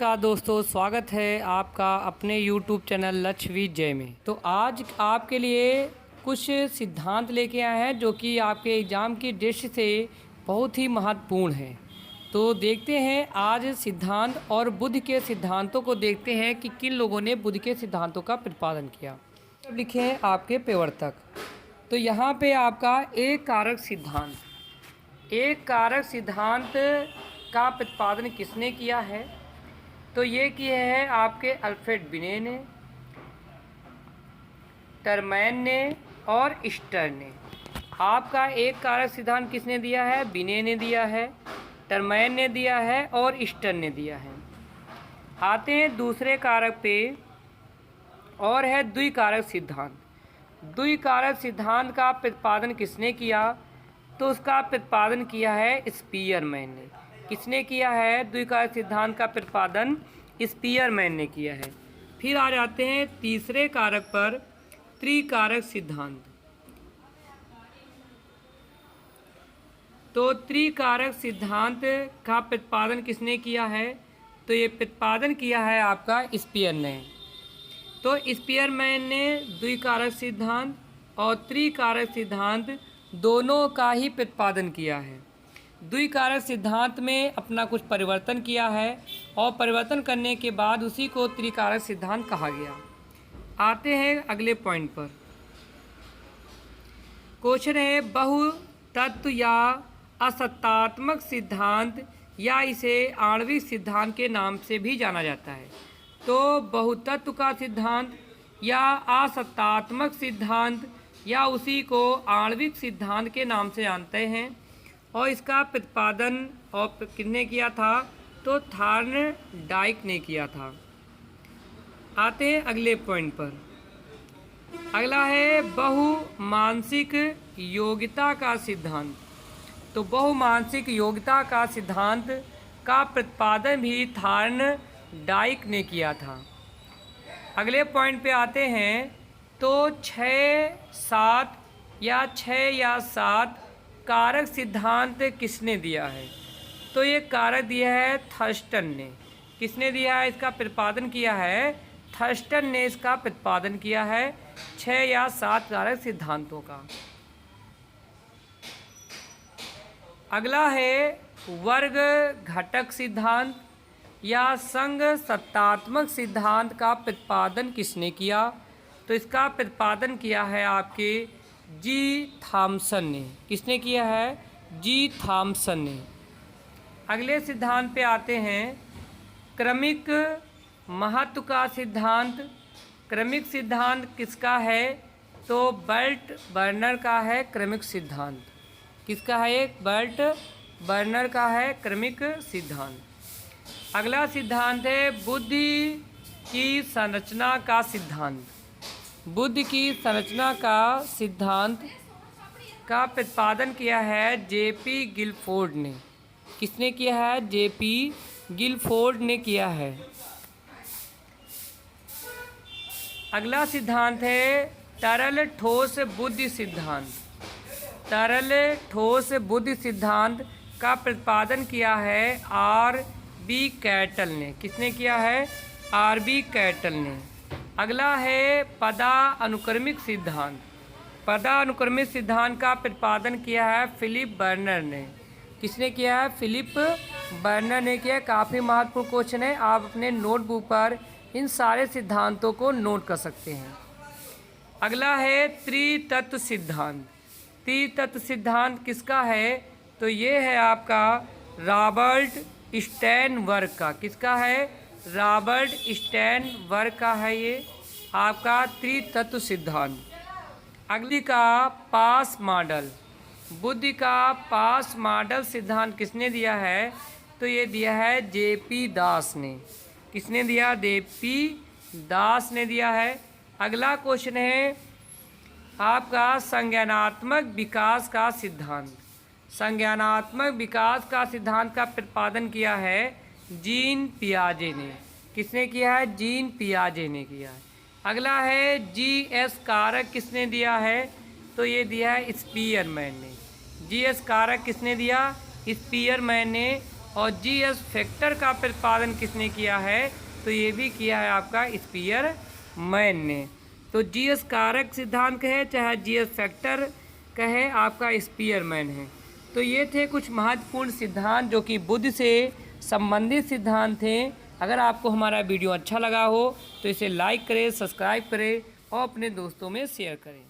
नमस्कार दोस्तों, स्वागत है आपका अपने YouTube चैनल लक्ष्य जय में। तो आज आपके लिए कुछ सिद्धांत लेके आए हैं जो कि आपके एग्ज़ाम की दृष्टि से बहुत ही महत्वपूर्ण है। तो देखते हैं आज सिद्धांत और बुद्ध के सिद्धांतों को देखते हैं कि किन लोगों ने बुद्ध के सिद्धांतों का प्रतिपादन किया। अब लिखे हैं आपके प्रवर्तक। तो यहाँ पे आपका एक कारक सिद्धांत का प्रतिपादन किसने किया है? तो ये किए हैं आपके अल्फ्रेड बिने ने, टरमैन ने और स्टर ने। आपका एक कारक सिद्धांत किसने दिया है? बिने ने दिया है, टरमैन ने दिया है और स्टर ने दिया है। आते हैं दूसरे कारक पे और है द्विकारक सिद्धांत। द्विकारक सिद्धांत का प्रतिपादन किसने किया? तो उसका प्रतिपादन किया है स्पीयरमैन ने। किसने किया है? द्विकारक सिद्धांत का प्रतिपादन स्पीयरमैन ने किया है। फिर आ जाते हैं तीसरे कारक पर, त्रिकारक सिद्धांत। तो त्रिकारक सिद्धांत का प्रतिपादन किसने किया है? तो ये प्रतिपादन किया है आपका स्पीयर ने। तो स्पीयरमैन ने द्विकारक सिद्धांत और त्रिकारक सिद्धांत दोनों का ही प्रतिपादन किया है। द्विकारक सिद्धांत में अपना कुछ परिवर्तन किया है और परिवर्तन करने के बाद उसी को त्रिकारक सिद्धांत कहा गया। आते हैं अगले पॉइंट पर। क्वेश्चन है बहु तत्व या असत्तात्मक सिद्धांत या इसे आणविक सिद्धांत के नाम से भी जाना जाता है। तो बहुतत्व का सिद्धांत या असत्तात्मक सिद्धांत या उसी को आणविक सिद्धांत के नाम से जानते हैं। और इसका प्रतिपादन और किसने किया था? तो थॉर्नडाइक ने किया था। आते हैं अगले पॉइंट पर। अगला है बहुमानसिक योग्यता का सिद्धांत। तो बहुमानसिक योग्यता का सिद्धांत का प्रतिपादन भी थॉर्नडाइक ने किया था। अगले पॉइंट पे आते हैं। तो 6 या 7 कारक सिद्धांत किसने दिया है? तो ये कारक दिया है थर्स्टन ने। किसने दिया है? इसका प्रतिपादन किया है थर्स्टन ने। इसका प्रतिपादन किया है 6 या 7 कारक सिद्धांतों का। अगला है वर्ग घटक सिद्धांत या संघ सत्तात्मक सिद्धांत का प्रतिपादन किसने किया? तो इसका प्रतिपादन किया है आपके जी थॉमसन ने। किसने किया है? जी थॉमसन ने। अगले सिद्धांत पे आते हैं। क्रमिक महत्व का सिद्धांत। क्रमिक सिद्धांत किसका है? तो बर्ट बर्नर का है क्रमिक सिद्धांत। किसका है? बर्ट बर्नर का है क्रमिक सिद्धांत। अगला सिद्धांत है बुद्धि की संरचना का सिद्धांत। बुद्धि की संरचना का सिद्धांत का प्रतिपादन किया है जेपी गिलफोर्ड ने। किसने किया है? जेपी गिलफोर्ड ने किया है। अगला सिद्धांत है तरल ठोस बुद्धि सिद्धांत। तरल ठोस बुद्धि सिद्धांत का प्रतिपादन किया है आर.बी. कैटल ने। किसने किया है? आर.बी. कैटल ने। अगला है पदानुक्रमिक सिद्धांत। पदानुक्रमिक सिद्धांत का प्रतिपादन किया है फिलिप बर्नर ने। किसने किया है? फिलिप बर्नर ने किया। काफ़ी महत्वपूर्ण क्वेश्चन है, आप अपने नोटबुक पर इन सारे सिद्धांतों को नोट कर सकते हैं। अगला है त्रितत्व सिद्धांत। त्रितत्व सिद्धांत किसका है? तो ये है आपका रॉबर्ट स्टर्नबर्ग का। किसका है? रॉबर्ट स्टर्नबर्ग का है ये आपका त्रितत्व सिद्धांत। अगली का पास मॉडल। बुद्धि का पास मॉडल सिद्धांत किसने दिया है? तो ये दिया है जेपी दास ने। किसने दिया? जेपी दास ने दिया है। अगला क्वेश्चन है आपका संज्ञानात्मक विकास का सिद्धांत। संज्ञानात्मक विकास का सिद्धांत का प्रतिपादन किया है जीन पियाजे ने। किसने किया है? जीन पियाजे ने किया है। अगला है जीएस कारक किसने दिया है? तो ये दिया है स्पीयरमैन ने। जीएस कारक किसने दिया? स्पीयरमैन ने। और जीएस फैक्टर का प्रतिपादन किसने किया है, तो ये भी किया है आपका स्पीयरमैन ने। तो जीएस कारक सिद्धांत कहे चाहे जीएस फैक्टर कहे, आपका स्पीयरमैन है। तो ये थे कुछ महत्वपूर्ण सिद्धांत जो कि बुद्धि से संबंधित सिद्धांत थे। अगर आपको हमारा वीडियो अच्छा लगा हो तो इसे लाइक करें, सब्सक्राइब करें और अपने दोस्तों में शेयर करें।